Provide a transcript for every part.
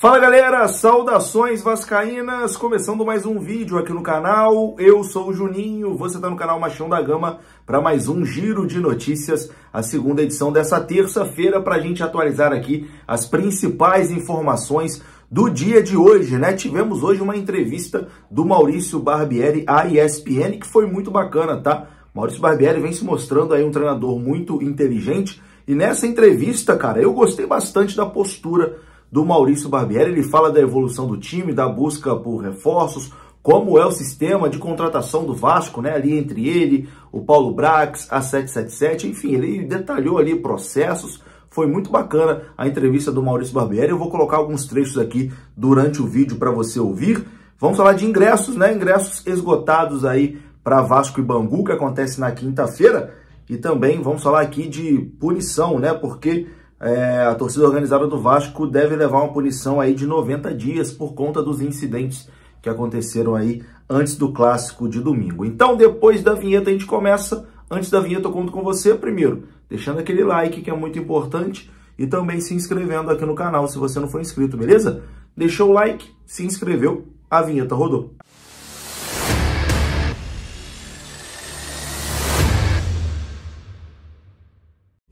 Fala galera, saudações vascaínas, começando mais um vídeo aqui no canal. Eu sou o Juninho, você está no canal Machão da Gama para mais um giro de notícias, a segunda edição dessa terça-feira, para a gente atualizar aqui as principais informações do dia de hoje, né? Tivemos hoje uma entrevista do Maurício Barbieri à ESPN, que foi muito bacana, tá? Maurício Barbieri vem se mostrando aí um treinador muito inteligente, e nessa entrevista, cara, eu gostei bastante da postura do Maurício Barbieri. Ele fala da evolução do time, da busca por reforços, como é o sistema de contratação do Vasco, né? Ali entre ele, o Paulo Brax, a 777, enfim, ele detalhou ali processos. Foi muito bacana a entrevista do Maurício Barbieri. Eu vou colocar alguns trechos aqui durante o vídeo para você ouvir. Vamos falar de ingressos, né? Ingressos esgotados aí para Vasco e Bangu, que acontece na quinta-feira. E também vamos falar aqui de punição, né? Porque a torcida organizada do Vasco deve levar uma punição aí de 90 dias por conta dos incidentes que aconteceram aí antes do clássico de domingo. Então, depois da vinheta a gente começa. Antes da vinheta eu conto com você primeiro, deixando aquele like que é muito importante e também se inscrevendo aqui no canal se você não for inscrito, beleza? Deixou o like, se inscreveu, a vinheta rodou.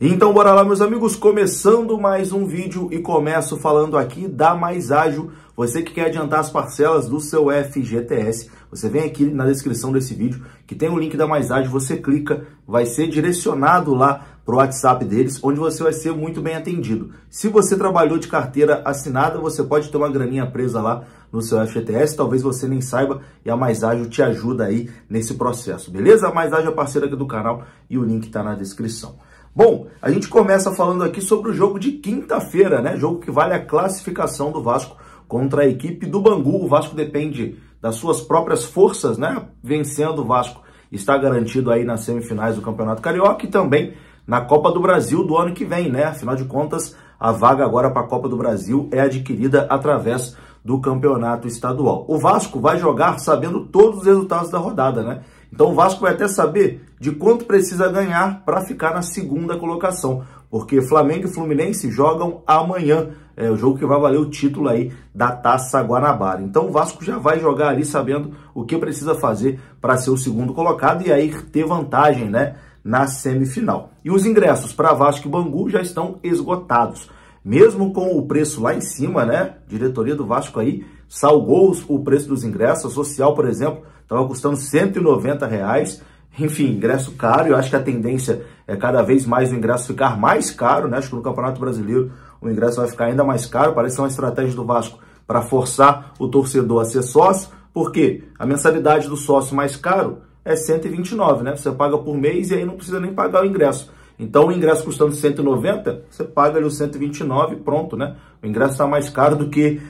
Então bora lá, meus amigos, começando mais um vídeo e começo falando aqui da Mais Ágil. Você que quer adiantar as parcelas do seu FGTS, você vem aqui na descrição desse vídeo que tem o link da Mais Ágil, você clica, vai ser direcionado lá para o WhatsApp deles, onde você vai ser muito bem atendido. Se você trabalhou de carteira assinada, você pode ter uma graninha presa lá no seu FGTS, talvez você nem saiba, e a Mais Ágil te ajuda aí nesse processo, beleza? A Mais Ágil é parceira aqui do canal e o link está na descrição. Bom, a gente começa falando aqui sobre o jogo de quinta-feira, né? Jogo que vale a classificação do Vasco contra a equipe do Bangu. O Vasco depende das suas próprias forças, né? Vencendo, o Vasco está garantido aí nas semifinais do Campeonato Carioca e também na Copa do Brasil do ano que vem, né? Afinal de contas, a vaga agora para a Copa do Brasil é adquirida através do Campeonato Estadual. O Vasco vai jogar sabendo todos os resultados da rodada, né? Então o Vasco vai até saber de quanto precisa ganhar para ficar na segunda colocação, porque Flamengo e Fluminense jogam amanhã, o jogo que vai valer o título aí da Taça Guanabara. Então o Vasco já vai jogar ali sabendo o que precisa fazer para ser o segundo colocado e aí ter vantagem, né, na semifinal. E os ingressos para Vasco e Bangu já estão esgotados. Mesmo com o preço lá em cima, né, a diretoria do Vasco aí salgou o preço dos ingressos. A Social, por exemplo, estava custando R$190. Enfim, ingresso caro. Eu acho que a tendência é cada vez mais o ingresso ficar mais caro, né? Acho que no Campeonato Brasileiro o ingresso vai ficar ainda mais caro. Parece ser uma estratégia do Vasco para forçar o torcedor a ser sócio, porque a mensalidade do sócio mais caro é R$129, né? Você paga por mês e aí não precisa nem pagar o ingresso. Então, o ingresso custando 190, você paga ali o 129 e pronto, né? O ingresso está mais caro do que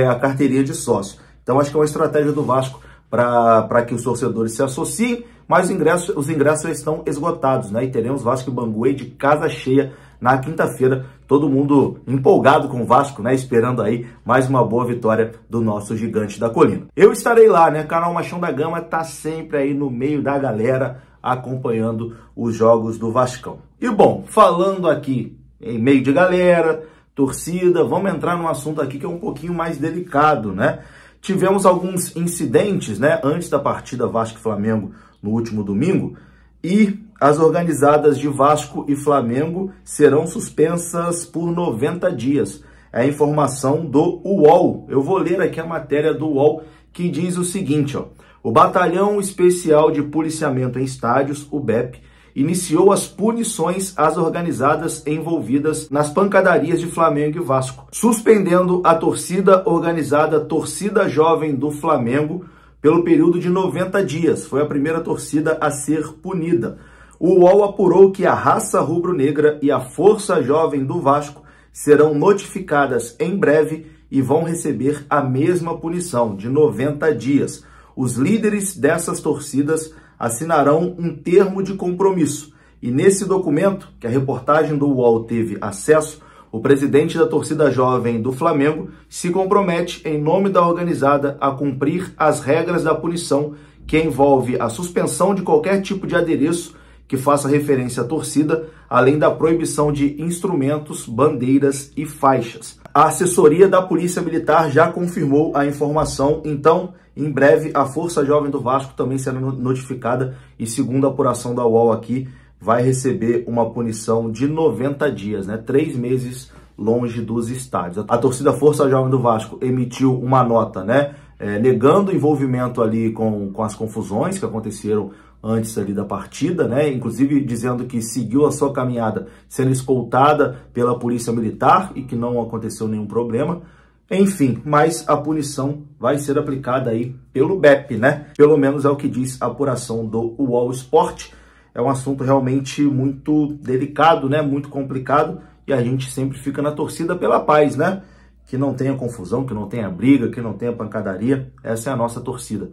a carteirinha de sócio. Então, acho que é uma estratégia do Vasco para que os torcedores se associem, mas os ingressos já estão esgotados, né? E teremos Vasco e Bangu aí de casa cheia na quinta-feira. Todo mundo empolgado com o Vasco, né? Esperando aí mais uma boa vitória do nosso gigante da colina. Eu estarei lá, né? O canal Machão da Gama tá sempre aí no meio da galera, acompanhando os jogos do Vascão. E bom, falando aqui em meio de galera, torcida, vamos entrar num assunto aqui que é um pouquinho mais delicado, né? Tivemos alguns incidentes, né, antes da partida Vasco e Flamengo no último domingo, e as organizadas de Vasco e Flamengo serão suspensas por 90 dias. É a informação do UOL. Eu vou ler aqui a matéria do UOL que diz o seguinte, ó. O Batalhão Especial de Policiamento em Estádios, o BEP, iniciou as punições às organizadas envolvidas nas pancadarias de Flamengo e Vasco, suspendendo a torcida organizada Torcida Jovem do Flamengo pelo período de 90 dias. Foi a primeira torcida a ser punida. O UOL apurou que a Raça Rubro-Negra e a Força Jovem do Vasco serão notificadas em breve e vão receber a mesma punição de 90 dias. Os líderes dessas torcidas assinarão um termo de compromisso. E nesse documento, que a reportagem do UOL teve acesso, o presidente da torcida jovem do Flamengo se compromete, em nome da organizada, a cumprir as regras da punição, que envolve a suspensão de qualquer tipo de adereço que faça referência à torcida, além da proibição de instrumentos, bandeiras e faixas. A assessoria da Polícia Militar já confirmou a informação, então, em breve, a Força Jovem do Vasco também será notificada e, segundo a apuração da UOL aqui, vai receber uma punição de 90 dias, né? 3 meses longe dos estádios. A torcida Força Jovem do Vasco emitiu uma nota, né? Negando o envolvimento ali com as confusões que aconteceram antes ali da partida, né? Inclusive dizendo que seguiu a sua caminhada sendo escoltada pela Polícia Militar e que não aconteceu nenhum problema. Enfim, mas a punição vai ser aplicada aí pelo BEP, né? Pelo menos é o que diz a apuração do UOL Sport. É um assunto realmente muito delicado, né? Muito complicado, e a gente sempre fica na torcida pela paz, né? Que não tenha confusão, que não tenha briga, que não tenha pancadaria. Essa é a nossa torcida.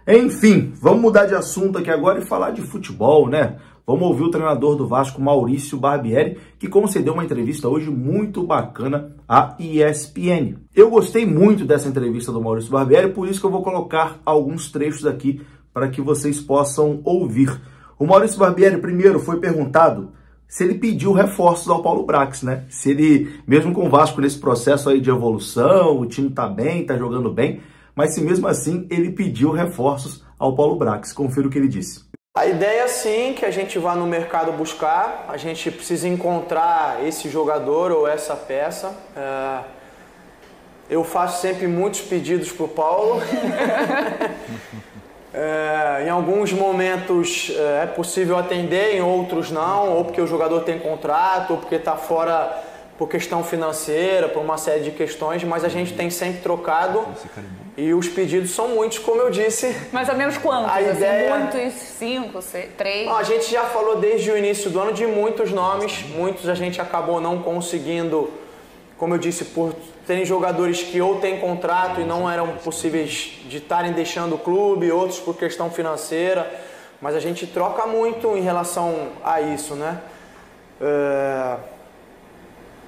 Enfim, vamos mudar de assunto aqui agora e falar de futebol, né? Vamos ouvir o treinador do Vasco, Maurício Barbieri, que concedeu uma entrevista hoje muito bacana à ESPN. Eu gostei muito dessa entrevista do Maurício Barbieri, por isso que eu vou colocar alguns trechos aqui para que vocês possam ouvir. O Maurício Barbieri, primeiro, foi perguntado se ele pediu reforços ao Paulo Brax, né? Se ele, mesmo com o Vasco nesse processo aí de evolução, o time tá bem, tá jogando bem, mas se mesmo assim ele pediu reforços ao Paulo Brax. Confira o que ele disse. A ideia é sim que a gente vá no mercado buscar, a gente precisa encontrar esse jogador ou essa peça. Eu faço sempre muitos pedidos para o Paulo. Em alguns momentos é possível atender, em outros não, ou porque o jogador tem contrato, ou porque está fora por questão financeira, por uma série de questões, mas a gente tem sempre trocado e os pedidos são muitos, como eu disse. Mais ou menos quantos? A ideia... Muitos? 5, 3? Não, a gente já falou desde o início do ano de muitos nomes, muitos a gente acabou não conseguindo, como eu disse, por terem jogadores que ou têm contrato e não eram possíveis de estarem deixando o clube, outros por questão financeira, mas a gente troca muito em relação a isso, né?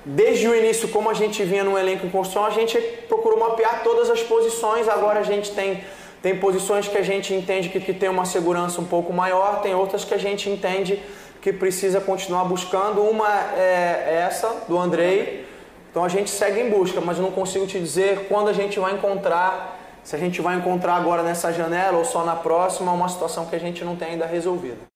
Desde o início, como a gente vinha no elenco em construção, a gente procurou mapear todas as posições. Agora a gente tem posições que a gente entende que tem uma segurança um pouco maior, tem outras que a gente entende que precisa continuar buscando. Uma é essa, do Andrei. Então a gente segue em busca, mas eu não consigo te dizer quando a gente vai encontrar, se a gente vai encontrar agora nessa janela ou só na próxima, uma situação que a gente não tem ainda resolvida.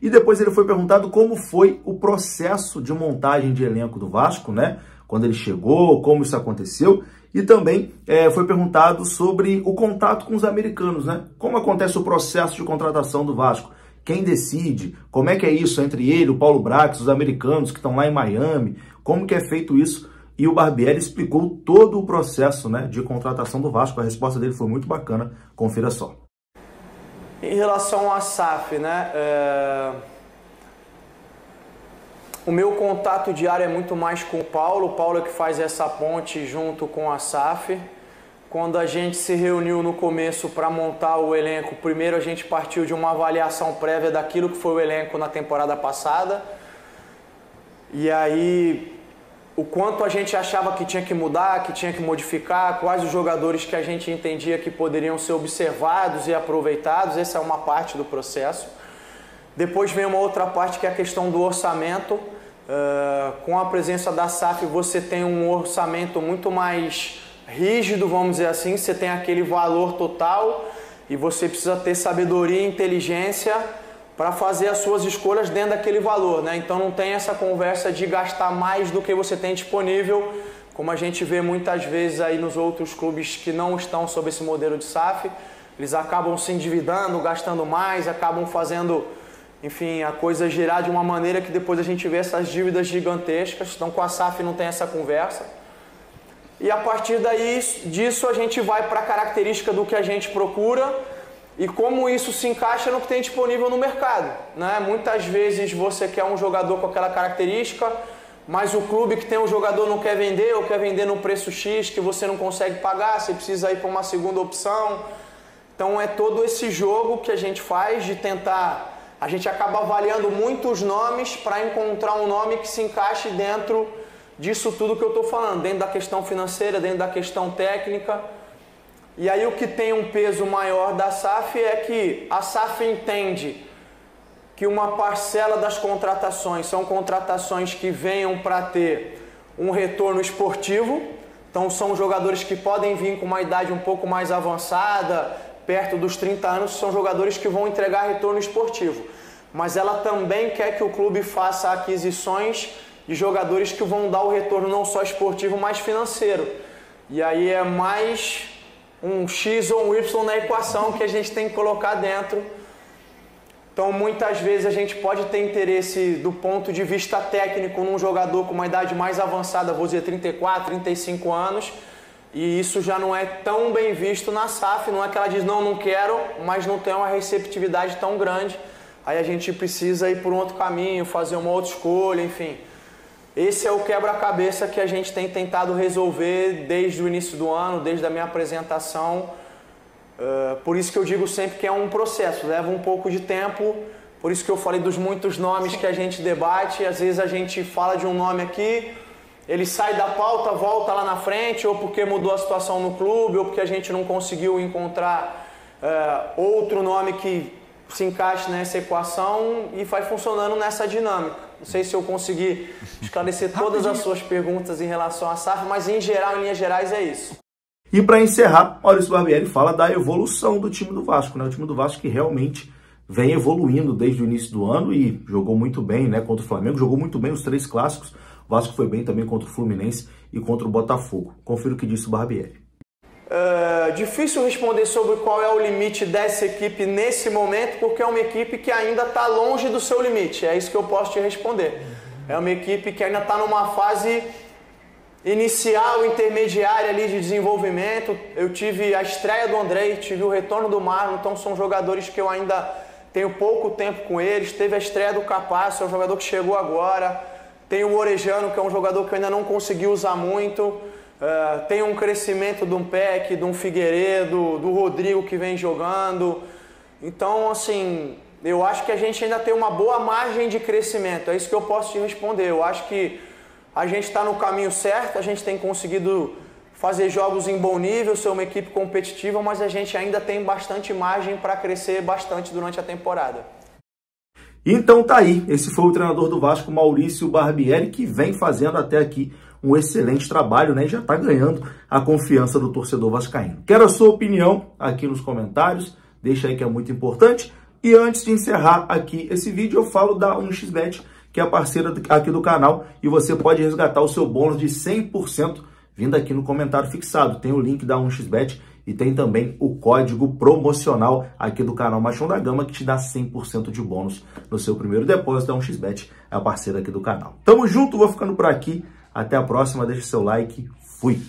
E depois ele foi perguntado como foi o processo de montagem de elenco do Vasco, né? Quando ele chegou, como isso aconteceu. E também foi perguntado sobre o contato com os americanos, né? Como acontece o processo de contratação do Vasco? Quem decide? Como é que é isso entre ele, o Paulo Brax, os americanos que estão lá em Miami? Como que é feito isso? E o Barbieri explicou todo o processo, né, de contratação do Vasco. A resposta dele foi muito bacana. Confira só. Em relação à SAF, né, o meu contato diário é muito mais com o Paulo é que faz essa ponte junto com a SAF. Quando a gente se reuniu no começo para montar o elenco, primeiro a gente partiu de uma avaliação prévia daquilo que foi o elenco na temporada passada. E aí, o quanto a gente achava que tinha que mudar, que tinha que modificar, quais os jogadores que a gente entendia que poderiam ser observados e aproveitados, essa é uma parte do processo. Depois vem uma outra parte que é a questão do orçamento. Com a presença da SAF você tem um orçamento muito mais rígido, vamos dizer assim, você tem aquele valor total e você precisa ter sabedoria e inteligência para fazer as suas escolhas dentro daquele valor, né? Então não tem essa conversa de gastar mais do que você tem disponível, como a gente vê muitas vezes aí nos outros clubes que não estão sob esse modelo de SAF. Eles acabam se endividando, gastando mais, acabam fazendo, enfim, a coisa girar de uma maneira que depois a gente vê essas dívidas gigantescas. Então com a SAF não tem essa conversa. E a partir disso a gente vai para a característica do que a gente procura e como isso se encaixa no que tem disponível no mercado, né? Muitas vezes você quer um jogador com aquela característica, mas o clube que tem um jogador não quer vender ou quer vender no preço X que você não consegue pagar, você precisa ir para uma segunda opção. Então é todo esse jogo que a gente faz de tentar... A gente acaba avaliando muitos nomes para encontrar um nome que se encaixe dentro disso tudo que eu estou falando, dentro da questão financeira, dentro da questão técnica. E aí o que tem um peso maior da SAF é que a SAF entende que uma parcela das contratações são contratações que venham para ter um retorno esportivo. Então são jogadores que podem vir com uma idade um pouco mais avançada, perto dos 30 anos, são jogadores que vão entregar retorno esportivo. Mas ela também quer que o clube faça aquisições de jogadores que vão dar o retorno não só esportivo, mas financeiro. E aí é mais um X ou um Y na equação que a gente tem que colocar dentro. Então muitas vezes a gente pode ter interesse do ponto de vista técnico num jogador com uma idade mais avançada, vou dizer 34, 35 anos, e isso já não é tão bem visto na SAF, não é que ela diz não quero, mas não tem uma receptividade tão grande, aí a gente precisa ir por um outro caminho, fazer uma outra escolha, enfim. Esse é o quebra-cabeça que a gente tem tentado resolver desde o início do ano, desde a minha apresentação. Por isso que eu digo sempre que é um processo, leva um pouco de tempo, por isso que eu falei dos muitos nomes que a gente debate. Às vezes a gente fala de um nome aqui, ele sai da pauta, volta lá na frente, ou porque mudou a situação no clube, ou porque a gente não conseguiu encontrar outro nome que se encaixe nessa equação, e vai funcionando nessa dinâmica. Não sei se eu consegui esclarecer todas as suas perguntas em relação à SAF, mas em geral, em linhas gerais, é isso. E para encerrar, Maurício Barbieri fala da evolução do time do Vasco, né? O time do Vasco que realmente vem evoluindo desde o início do ano e jogou muito bem, né? Contra o Flamengo, jogou muito bem os 3 clássicos. O Vasco foi bem também contra o Fluminense e contra o Botafogo. Confira o que disse o Barbieri. Difícil responder sobre qual é o limite dessa equipe nesse momento, porque é uma equipe que ainda está longe do seu limite. É isso que eu posso te responder. É uma equipe que ainda está numa fase inicial, intermediária ali de desenvolvimento. Eu tive a estreia do Andrei, tive o retorno do Marlon, então são jogadores que eu ainda tenho pouco tempo com eles. Teve a estreia do Capasso, é um jogador que chegou agora. Tem o Orejano, que é um jogador que eu ainda não consegui usar muito. Tem um crescimento de um Peck, de um Figueiredo, do Rodrigo que vem jogando. Então, assim, eu acho que a gente ainda tem uma boa margem de crescimento. É isso que eu posso te responder. Eu acho que a gente está no caminho certo, a gente tem conseguido fazer jogos em bom nível, ser uma equipe competitiva, mas a gente ainda tem bastante margem para crescer bastante durante a temporada. Então tá aí, esse foi o treinador do Vasco, Maurício Barbieri, que vem fazendo até aqui um excelente trabalho, né? E já tá ganhando a confiança do torcedor vascaíno. Quero a sua opinião aqui nos comentários, deixa aí que é muito importante. E antes de encerrar aqui esse vídeo, eu falo da 1xBet, que é a parceira aqui do canal, e você pode resgatar o seu bônus de 100% vindo aqui no comentário fixado. Tem o link da 1xBet e tem também o código promocional aqui do canal Machão da Gama, que te dá 100% de bônus no seu primeiro depósito. Da 1xBet é a parceira aqui do canal. Tamo junto, vou ficando por aqui. Até a próxima, deixe seu like. Fui!